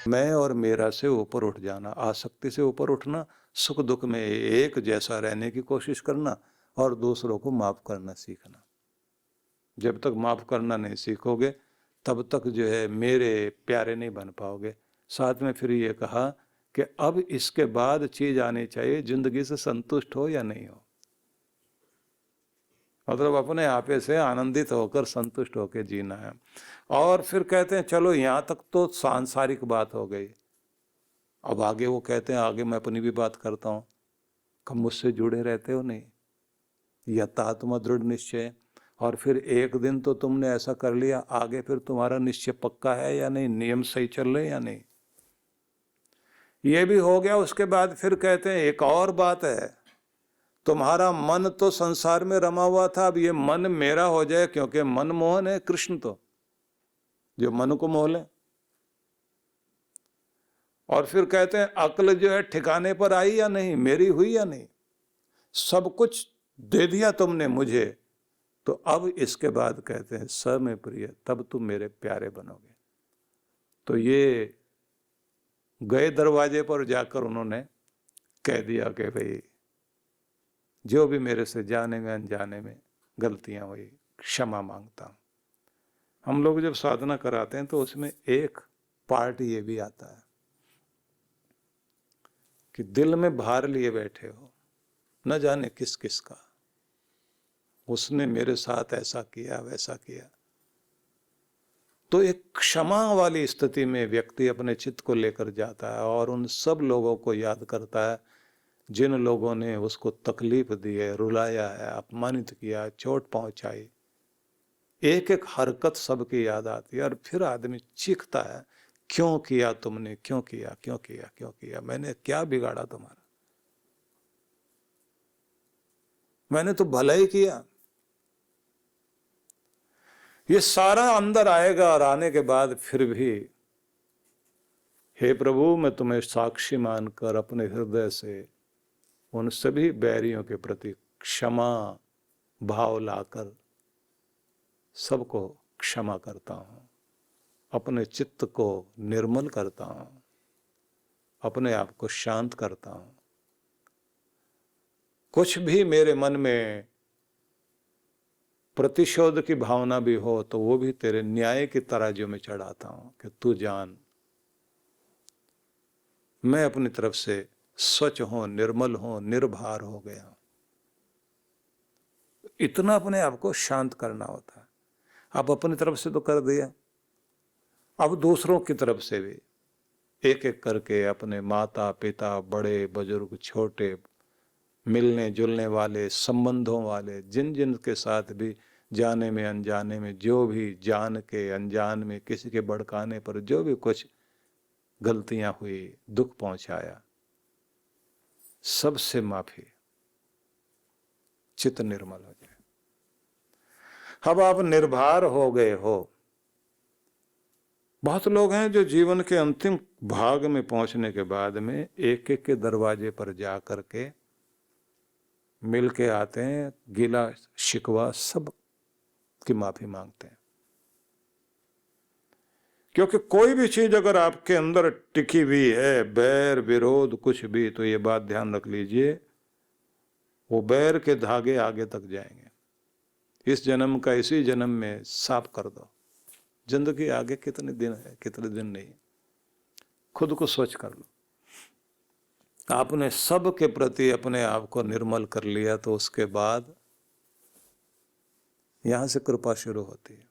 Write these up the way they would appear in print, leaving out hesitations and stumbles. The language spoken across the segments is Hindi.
मैं और मेरा से ऊपर उठ जाना, आसक्ति से ऊपर उठना, सुख दुख में एक जैसा रहने की कोशिश करना और दूसरों को माफ करना सीखना। जब तक माफ करना नहीं सीखोगे तब तक जो है मेरे प्यारे नहीं बन पाओगे। साथ में फिर ये कहा कि अब इसके बाद चीज आनी चाहिए, जिंदगी से संतुष्ट हो या नहीं हो, मतलब अपने आपे से आनंदित होकर संतुष्ट होकर जीना है। और फिर कहते हैं चलो यहाँ तक तो सांसारिक बात हो गई, अब आगे वो कहते हैं, आगे मैं अपनी भी बात करता हूँ। कब मुझसे जुड़े रहते हो नहीं, यथात्म दृढ़ निश्चय। और फिर एक दिन तो तुमने ऐसा कर लिया, आगे फिर तुम्हारा निश्चय पक्का है या नहीं, नियम सही चल रहे या नहीं, ये भी हो गया। उसके बाद फिर कहते हैं एक और बात है, तुम्हारा मन तो संसार में रमा हुआ था, अब ये मन मेरा हो जाए, क्योंकि मन मोहन है, कृष्ण तो जो मन को मोह ले। और फिर कहते हैं अक्ल जो है ठिकाने पर आई या नहीं, मेरी हुई या नहीं, सब कुछ दे दिया तुमने मुझे, तो अब इसके बाद कहते हैं स में प्रिय, तब तुम मेरे प्यारे बनोगे। तो ये गए दरवाजे पर जाकर उन्होंने कह दिया कि भाई जो भी मेरे से जाने में अनजाने में गलतियां हुई क्षमा मांगता हूं। हम लोग जब साधना कराते हैं तो उसमें एक पार्ट ये भी आता है कि दिल में भार लिए बैठे हो, न जाने किस किस का, उसने मेरे साथ ऐसा किया वैसा किया, तो एक क्षमा वाली स्थिति में व्यक्ति अपने चित्त को लेकर जाता है और उन सब लोगों को याद करता है जिन लोगों ने उसको तकलीफ दी है, रुलाया है, अपमानित किया, चोट पहुंचाई। एक एक हरकत सबकी याद आती है और फिर आदमी चीखता है, क्यों किया तुमने, क्यों किया, क्यों किया, क्यों किया, मैंने क्या बिगाड़ा तुम्हारा, मैंने तो भला ही किया। ये सारा अंदर आएगा और आने के बाद फिर भी हे प्रभु, मैं तुम्हें साक्षी मानकर अपने हृदय से उन सभी बैरियों के प्रति क्षमा भाव लाकर सबको क्षमा करता हूं, अपने चित्त को निर्मल करता हूं, अपने आप को शांत करता हूं। कुछ भी मेरे मन में प्रतिशोध की भावना भी हो तो वो भी तेरे न्याय की तराजू में चढ़ाता हूं कि तू जान, मैं अपनी तरफ से स्वच्छ हूं, निर्मल हूं, निर्भार हो गया। इतना अपने आप को शांत करना होता है। अब अपनी तरफ से तो कर दिया, अब दूसरों की तरफ से भी एक एक करके अपने माता पिता, बड़े बुजुर्ग, छोटे, मिलने जुलने वाले, संबंधों वाले, जिन जिन के साथ भी जाने में अनजाने में, जो भी जान के अनजान में किसी के भड़काने पर जो भी कुछ गलतियां हुई, दुख पहुंचाया, सबसे माफी, चित्त निर्मल हो जाए। अब आप निर्भर हो गए हो। बहुत लोग हैं जो जीवन के अंतिम भाग में पहुंचने के बाद में एक एक के दरवाजे पर जा करके मिल के आते हैं, गिला शिकवा सब की माफी मांगते हैं। क्योंकि कोई भी चीज अगर आपके अंदर टिकी हुई है, बैर विरोध कुछ भी, तो ये बात ध्यान रख लीजिए, वो बैर के धागे आगे तक जाएंगे। इस जन्म का इसी जन्म में साफ कर दो। जिंदगी आगे कितने दिन है, कितने दिन नहीं, खुद को स्वच्छ कर लो। आपने सब के प्रति अपने आप को निर्मल कर लिया तो उसके बाद यहां से कृपा शुरू होती है।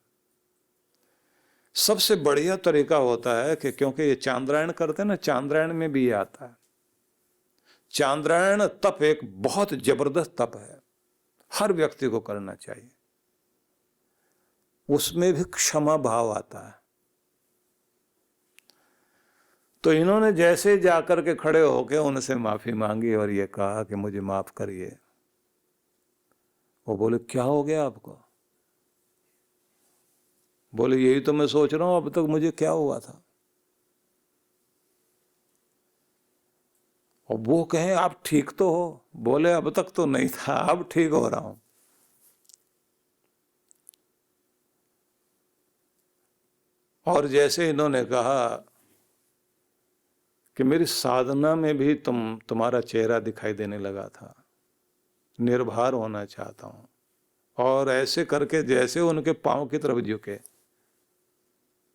सबसे बढ़िया तरीका होता है कि क्योंकि ये चांद्रायण करते हैं ना, चांद्रायण में भी ये आता है। चांद्रायण तप एक बहुत जबरदस्त तप है, हर व्यक्ति को करना चाहिए। उसमें भी क्षमा भाव आता है। तो इन्होंने जैसे जाकर के खड़े होके उनसे माफी मांगी और ये कहा कि मुझे माफ करिए। वो बोले क्या हो गया आपको? बोले यही तो मैं सोच रहा हूं, अब तक मुझे क्या हुआ था। और वो कहें आप ठीक तो हो? बोले अब तक तो नहीं था, अब ठीक हो रहा हूं। और जैसे इन्होंने कहा कि मेरी साधना में भी तुम्हारा चेहरा दिखाई देने लगा था, निर्भर होना चाहता हूं। और ऐसे करके जैसे उनके पांव की तरफ झुके,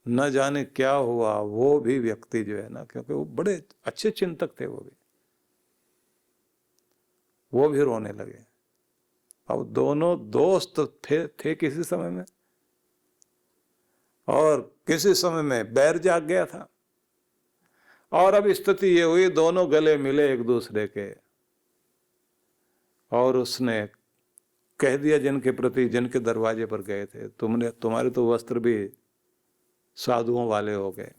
न जाने क्या हुआ, वो भी व्यक्ति जो है ना, क्योंकि वो बड़े अच्छे चिंतक थे, वो भी रोने लगे। अब दोनों दोस्त थे किसी समय में, और किसी समय में बैर जाग गया था, और अब स्थिति ये हुई दोनों गले मिले एक दूसरे के, और उसने कह दिया जिनके प्रति, जिनके दरवाजे पर गए थे, तुम्हारे तो वस्त्र भी साधुओं वाले हो गए,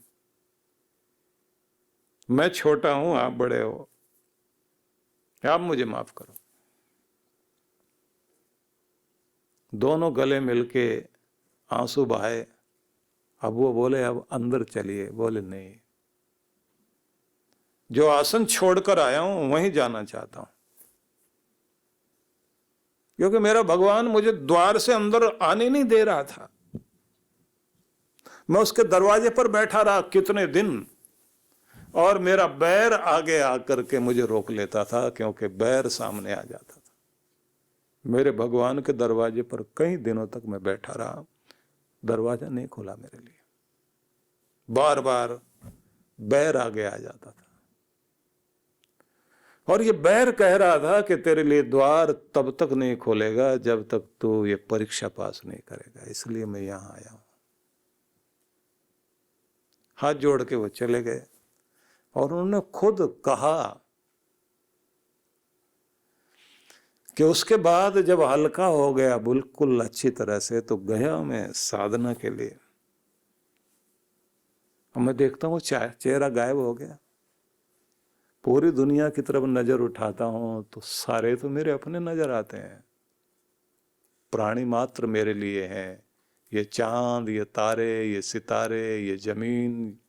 मैं छोटा हूं, आप बड़े हो, आप मुझे माफ करो। दोनों गले मिलके आंसू बहाए। अब वो बोले अब अंदर चलिए, बोले नहीं, जो आसन छोड़कर आया हूं वहीं जाना चाहता हूं, क्योंकि मेरा भगवान मुझे द्वार से अंदर आने नहीं दे रहा था। मैं उसके दरवाजे पर बैठा रहा कितने दिन, और मेरा बैर आगे आकर के मुझे रोक लेता था, क्योंकि बैर सामने आ जाता था। मेरे भगवान के दरवाजे पर कई दिनों तक मैं बैठा रहा, दरवाजा नहीं खुला मेरे लिए, बार बार बैर आगे आ जाता था। और ये बैर कह रहा था कि तेरे लिए द्वार तब तक नहीं खोलेगा जब तक तू ये परीक्षा पास नहीं करेगा, इसलिए मैं यहां आया हूं। हाथ जोड़ के वो चले गए, और उन्होंने खुद कहा कि उसके बाद जब हल्का हो गया बिल्कुल अच्छी तरह से, तो गया मैं साधना के लिए। अब मैं देखता हूँ चेहरा गायब हो गया। पूरी दुनिया की तरफ नजर उठाता हूं तो सारे तो मेरे अपने नजर आते हैं, प्राणी मात्र मेरे लिए हैं। ये चांद, ये तारे, ये सितारे, ये जमीन,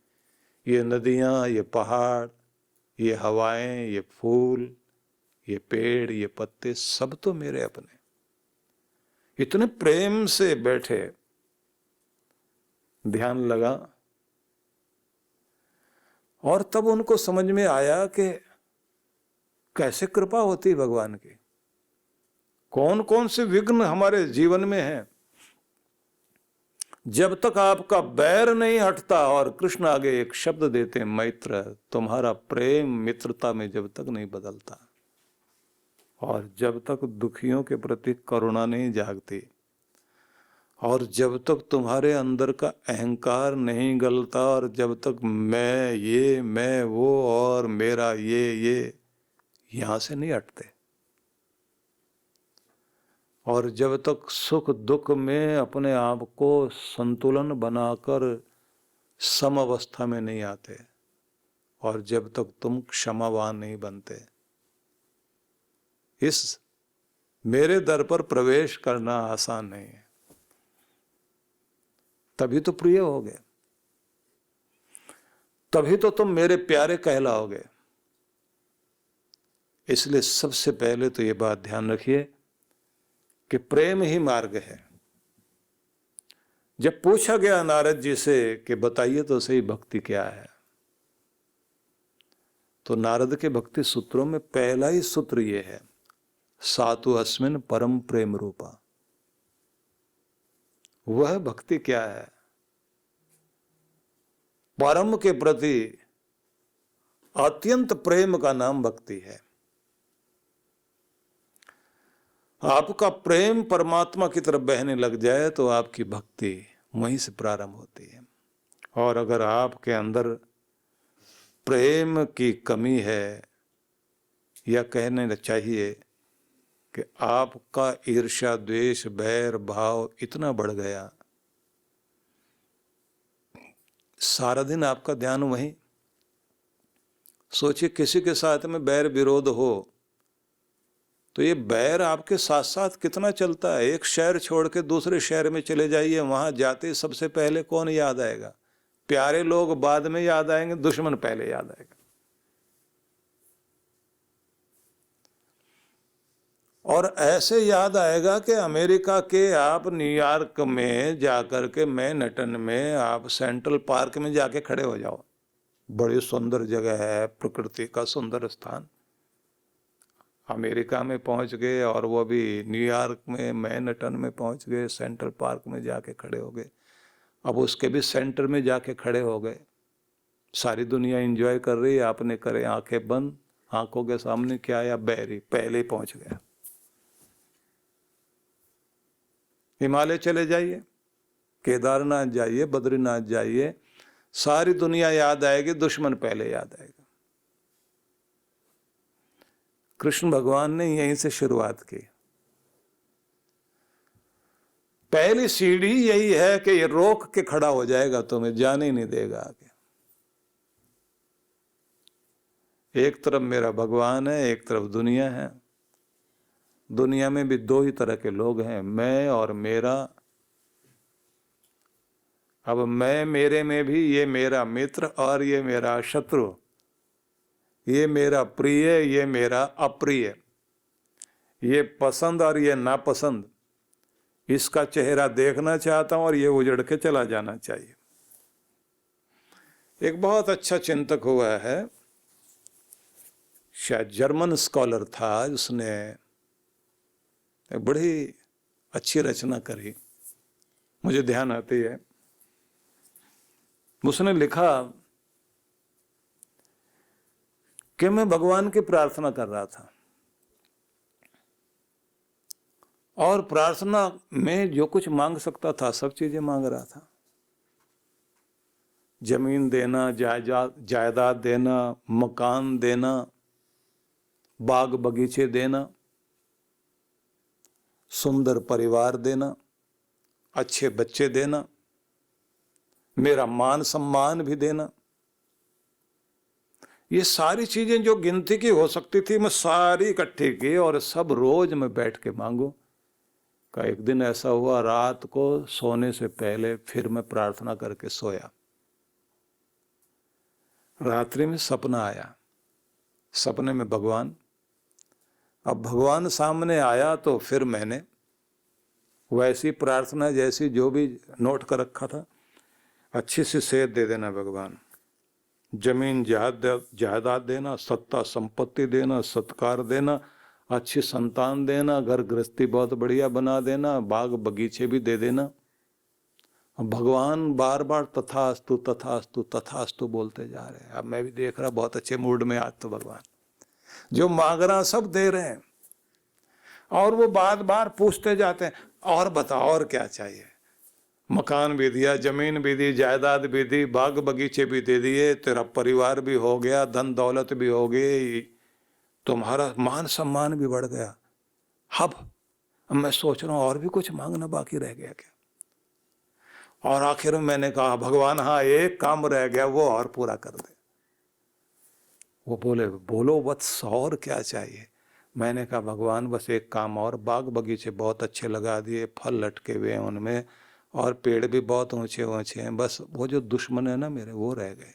ये नदियां, ये पहाड़, ये हवाएं, ये फूल, ये पेड़, ये पत्ते, सब तो मेरे अपने। इतने प्रेम से बैठे, ध्यान लगा, और तब उनको समझ में आया कि कैसे कृपा होती भगवान की, कौन कौन से विघ्न हमारे जीवन में हैं। जब तक आपका बैर नहीं हटता, और कृष्ण आगे एक शब्द देते हैं मैत्र, तुम्हारा प्रेम मित्रता में जब तक नहीं बदलता, और जब तक दुखियों के प्रति करुणा नहीं जागती, और जब तक तुम्हारे अंदर का अहंकार नहीं गलता, और जब तक मैं ये, मैं वो, और मेरा ये यहां से नहीं हटते, और जब तक सुख दुख में अपने आप को संतुलन बनाकर सम अवस्था में नहीं आते, और जब तक तुम क्षमावान नहीं बनते, इस मेरे दर पर प्रवेश करना आसान नहीं है। तभी तो प्रिय होगे, तभी तो तुम मेरे प्यारे कहलाओगे। इसलिए सबसे पहले तो ये बात ध्यान रखिए कि प्रेम ही मार्ग है। जब पूछा गया नारद जी से कि बताइए तो सही भक्ति क्या है, तो नारद के भक्ति सूत्रों में पहला ही सूत्र ये है, सातु अस्मिन परम प्रेम रूपा। वह भक्ति क्या है? परम के प्रति अत्यंत प्रेम का नाम भक्ति है। आपका प्रेम परमात्मा की तरफ बहने लग जाए तो आपकी भक्ति वहीं से प्रारंभ होती है। और अगर आपके अंदर प्रेम की कमी है, या कहने चाहिए कि आपका ईर्ष्या, द्वेष, बैर भाव इतना बढ़ गया, सारा दिन आपका ध्यान वहीं, सोचिए किसी के साथ में बैर विरोध हो तो ये बैर आपके साथ साथ कितना चलता है। एक शहर छोड़ के दूसरे शहर में चले जाइए, वहां जाते सबसे पहले कौन याद आएगा? प्यारे लोग बाद में याद आएंगे, दुश्मन पहले याद आएगा। और ऐसे याद आएगा कि अमेरिका के आप न्यूयॉर्क में जाकर के मैनहट्टन में आप सेंट्रल पार्क में जाके खड़े हो जाओ, बड़ी सुंदर जगह है, प्रकृति का सुंदर स्थान। अमेरिका में पहुंच गए और वो भी न्यूयॉर्क में मैनहट्टन में पहुंच गए, सेंट्रल पार्क में जाके खड़े हो गए। अब उसके भी सेंटर में जाके खड़े हो गए। सारी दुनिया एंजॉय कर रही है, आपने करे आंखें बंद, आंखों के सामने क्या आया, बैरी, पहले ही पहुंच गया। हिमालय चले जाइए, केदारनाथ जाइए, बद्रीनाथ जाइए, सारी दुनिया याद आएगी, दुश्मन पहले याद आएगा। कृष्ण भगवान ने यहीं से शुरुआत की। पहली सीढ़ी यही है कि ये रोक के खड़ा हो जाएगा, तुम्हें जाने ही नहीं देगा आगे। एक तरफ मेरा भगवान है, एक तरफ दुनिया है। दुनिया में भी दो ही तरह के लोग हैं, मैं और मेरा। अब मैं मेरे में भी ये मेरा मित्र और ये मेरा शत्रु, ये मेरा प्रिय, ये मेरा अप्रिय, ये पसंद और ये नापसंद। इसका चेहरा देखना चाहता हूं और ये उजड़ के चला जाना चाहिए। एक बहुत अच्छा चिंतक हुआ है, शायद जर्मन स्कॉलर था, उसने एक बड़ी अच्छी रचना करी, मुझे ध्यान आती है। उसने लिखा कि मैं भगवान की प्रार्थना कर रहा था और प्रार्थना में जो कुछ मांग सकता था सब चीजें मांग रहा था। जमीन देना, जायदाद देना, मकान देना, बाग बगीचे देना, सुंदर परिवार देना, अच्छे बच्चे देना, मेरा मान सम्मान भी देना। ये सारी चीजें जो गिनती की हो सकती थी, मैं सारी इकट्ठी की और सब रोज मैं बैठ के मांगू। का एक दिन ऐसा हुआ, रात को सोने से पहले फिर मैं प्रार्थना करके सोया। रात्रि में सपना आया, सपने में भगवान। अब भगवान सामने आया तो फिर मैंने वैसी प्रार्थना जैसी जो भी नोट कर रखा था, अच्छी सी सेहत दे देना भगवान, जमीन जायदाद देना, सत्ता संपत्ति देना, सत्कार देना, अच्छी संतान देना, घर गृहस्थी बहुत बढ़िया बना देना, बाग बगीचे भी दे देना। भगवान बार बार तथास्तु तथास्तु तथास्तु बोलते जा रहे हैं। अब मैं भी देख रहा बहुत अच्छे मूड में आज तो भगवान जो मांग रहा सब दे रहे हैं। और वो बार बार पूछते जाते हैं, और बताओ और क्या चाहिए। मकान भी दिया, जमीन भी दी, जायदाद भी दी, बाग बगीचे भी दे दिए, तेरा परिवार भी हो गया, धन दौलत भी हो गई, तुम्हारा मान सम्मान भी बढ़ गया। अब मैं सोच रहा हूं और भी कुछ मांगना बाकी रह गया क्या। और आखिर में मैंने कहा भगवान हाँ एक काम रह गया, वो और पूरा कर दे। वो बोले बोलो वत्स और क्या चाहिए। मैंने कहा भगवान बस एक काम और, बाग बगीचे बहुत अच्छे लगा दिए, फल लटके हुए हैं उनमें और पेड़ भी बहुत ऊंचे ऊंचे हैं, बस वो जो दुश्मन है ना मेरे वो रह गए।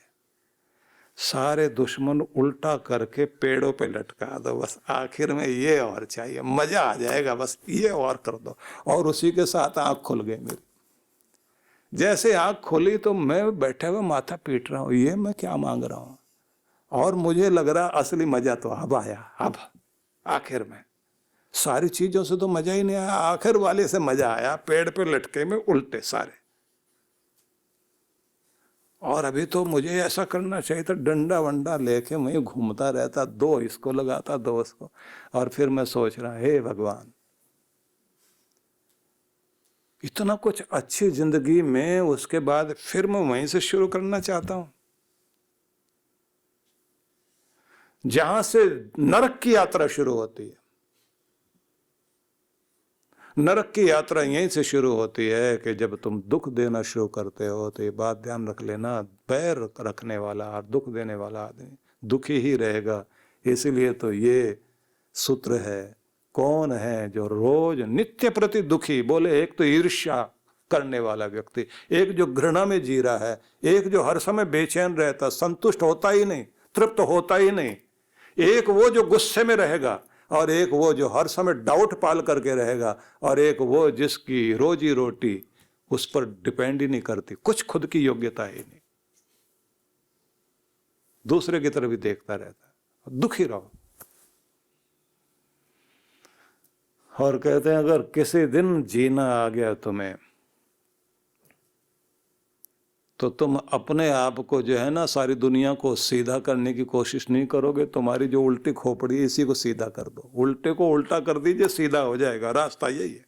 सारे दुश्मन उल्टा करके पेड़ों पे लटका दो, बस आखिर में ये और चाहिए, मजा आ जाएगा, बस ये और कर दो। और उसी के साथ आंख खुल गई मेरी। जैसे आंख खुली तो मैं बैठे हुए माथा पीट रहा हूँ, ये मैं क्या मांग रहा हूँ। और मुझे लग रहा असली मजा तो अब आया। अब आखिर में सारी चीजों से तो मजा ही नहीं आया, आखिर वाले से मजा आया, पेड़ पे लटके में उल्टे सारे। और अभी तो मुझे ऐसा करना चाहिए था, डंडा वंडा लेके मैं घूमता रहता, दो इसको लगाता दो उसको। और फिर मैं सोच रहा हे भगवान, इतना कुछ अच्छी जिंदगी में, उसके बाद फिर मैं वहीं से शुरू करना चाहता हूं जहां से नरक की यात्रा शुरू होती है। नरक की यात्रा यहीं से शुरू होती है कि जब तुम दुख देना शुरू करते हो। तो ये बात ध्यान रख लेना, बैर रखने वाला और दुख देने वाला आदमी दुखी ही रहेगा। इसीलिए तो ये सूत्र है, कौन है जो रोज नित्य प्रति दुखी। बोले एक तो ईर्ष्या करने वाला व्यक्ति, एक जो घृणा में जी रहा है, एक जो हर समय बेचैन रहता, संतुष्ट होता ही नहीं, तृप्त होता ही नहीं, एक वो जो गुस्से में रहेगा, और एक वो जो हर समय डाउट पाल करके रहेगा, और एक वो जिसकी रोजी रोटी उस पर डिपेंड ही नहीं करती, कुछ खुद की योग्यता ही नहीं। दूसरे की तरफ भी देखता रहता है, दुखी रहो। और कहते हैं अगर किसी दिन जीना आ गया तुम्हें तो तुम अपने आप को जो है ना सारी दुनिया को सीधा करने की कोशिश नहीं करोगे, तुम्हारी जो उल्टी खोपड़ी है इसी को सीधा कर दो, उल्टे को उल्टा कर दीजिए, सीधा हो जाएगा, रास्ता यही है।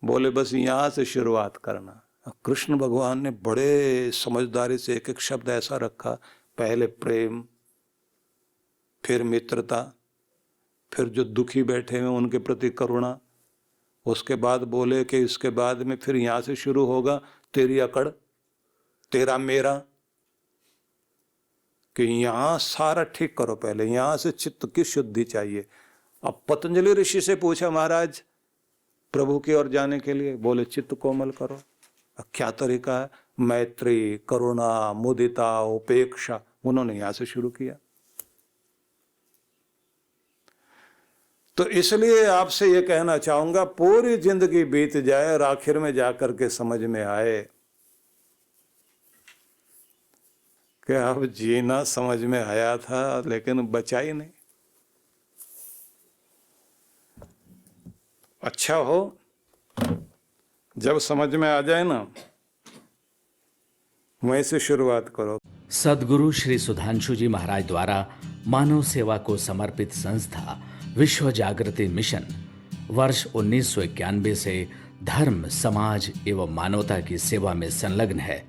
बोले बस यहां से शुरुआत करना। कृष्ण भगवान ने बड़े समझदारी से एक एक शब्द ऐसा रखा, पहले प्रेम, फिर मित्रता, फिर जो दुखी बैठे हैं उनके प्रति करुणा, उसके बाद बोले कि इसके बाद में फिर यहां से शुरू होगा तेरी अकड़, तेरा मेरा, कि यहां सारा ठीक करो, पहले यहां से चित्त की शुद्धि चाहिए। अब पतंजलि ऋषि से पूछा महाराज प्रभु की ओर जाने के लिए, बोले चित्त कोमल करो। क्या तरीका है? मैत्री, करुणा, मुदिता, उपेक्षा, उन्होंने यहां से शुरू किया। तो इसलिए आपसे ये कहना चाहूंगा, पूरी जिंदगी बीत जाए और आखिर में जाकर के समझ में आए कि अब जीना समझ में आया था लेकिन बचा ही नहीं। अच्छा हो जब समझ में आ जाए ना, वहीं से शुरुआत करो। सदगुरु श्री सुधांशु जी महाराज द्वारा मानव सेवा को समर्पित संस्था विश्व जागृति मिशन वर्ष 1991 से धर्म, समाज एवं मानवता की सेवा में संलग्न है।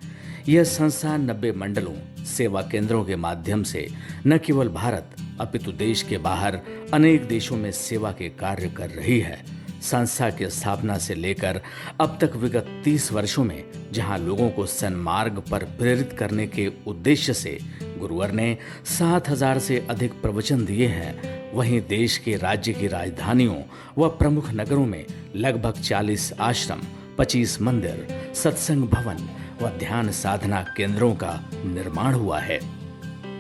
यह संस्था 90 मंडलों, सेवा केंद्रों के माध्यम से न केवल भारत अपितु देश के बाहर अनेक देशों में सेवा के कार्य कर रही है। संस्था की स्थापना से लेकर अब तक विगत 30 वर्षों में जहां लोगों को सन्मार्ग पर प्रेरित करने के उद्देश्य से गुरुवर ने 7000 से अधिक प्रवचन दिए हैं, वहीं देश के राज्य की राजधानियों व प्रमुख नगरों में लगभग 40 आश्रम, 25 मंदिर, सत्संग भवन व ध्यान साधना केंद्रों का निर्माण हुआ है।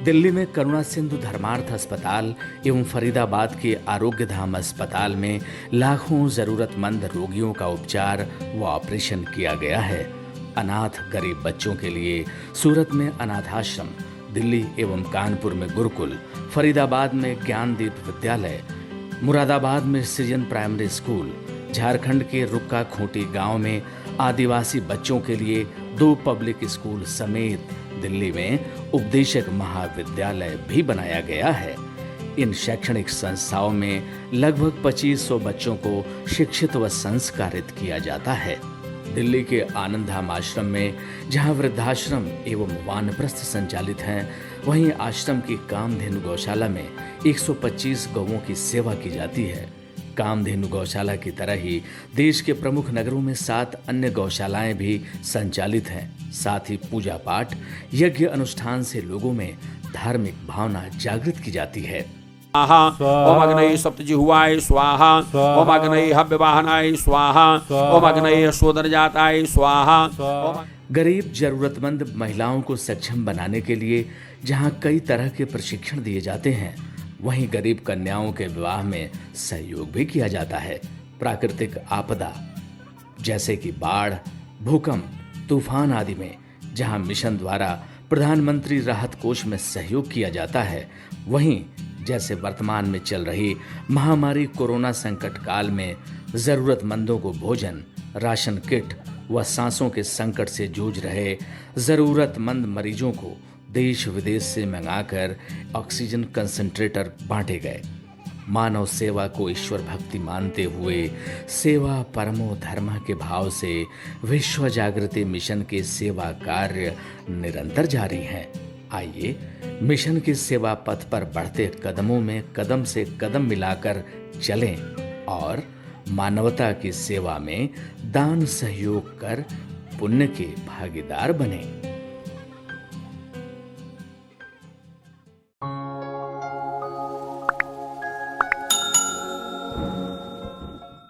दिल्ली में करुणा सिंधु धर्मार्थ अस्पताल एवं फरीदाबाद के आरोग्य धाम अस्पताल में लाखों जरूरतमंद रोगियों का उपचार व ऑपरेशन किया गया है। अनाथ गरीब बच्चों के लिए सूरत में अनाथाश्रम, दिल्ली एवं कानपुर में गुरुकुल, फरीदाबाद में ज्ञानदीप विद्यालय, मुरादाबाद में सृजन प्राइमरी स्कूल, झारखंड के रुक्का खूंटी गांव में आदिवासी बच्चों के लिए 2 पब्लिक स्कूल समेत दिल्ली में उपदेशक महाविद्यालय भी बनाया गया है। इन शैक्षणिक संस्थाओं में लगभग 2500 बच्चों को शिक्षित व संस्कारित किया जाता है। दिल्ली के आनंदधाम आश्रम में जहां वृद्धाश्रम एवं वानप्रस्थ संचालित हैं, वहीं आश्रम की कामधेनु गौशाला में 125 गौओं की सेवा की जाती है। कामधेनु गौशाला की तरह ही देश के प्रमुख नगरों में 7 अन्य गौशालाएं भी संचालित हैं। साथ ही पूजा पाठ, यज्ञ अनुष्ठान से लोगों में धार्मिक भावना जागृत की जाती है। ओम अग्नये सप्तजिह्वाय स्वाहा, ओम अग्नये हव्यवाहनाय स्वाहा, ओम अग्नये शोधनजाताय स्वाहा। गरीब जरूरतमंद महिलाओं को सक्षम बनाने के लिए जहां कई तरह के प्रशिक्षण दिए जाते हैं, वहीं गरीब कन्याओं के विवाह में सहयोग भी किया जाता है। प्राकृतिक आपदा जैसे कि बाढ़, भूकंप, तूफान आदि में जहां मिशन द्वारा प्रधानमंत्री राहत कोष में सहयोग किया जाता है, वहीं जैसे वर्तमान में चल रही महामारी कोरोना संकट काल में जरूरतमंदों को भोजन, राशन किट व सांसों के संकट से जूझ रहे जरूरतमंद मरीजों को देश विदेश से मंगाकर ऑक्सीजन कंसंट्रेटर बांटे गए। मानव सेवा को ईश्वर भक्ति मानते हुए सेवा परमो धर्म के भाव से विश्व जागृति मिशन के सेवा कार्य निरंतर जारी हैं। आइए मिशन की सेवा पथ पर बढ़ते कदमों में कदम से कदम मिलाकर चलें और मानवता की सेवा में दान सहयोग कर पुण्य के भागीदार बनें।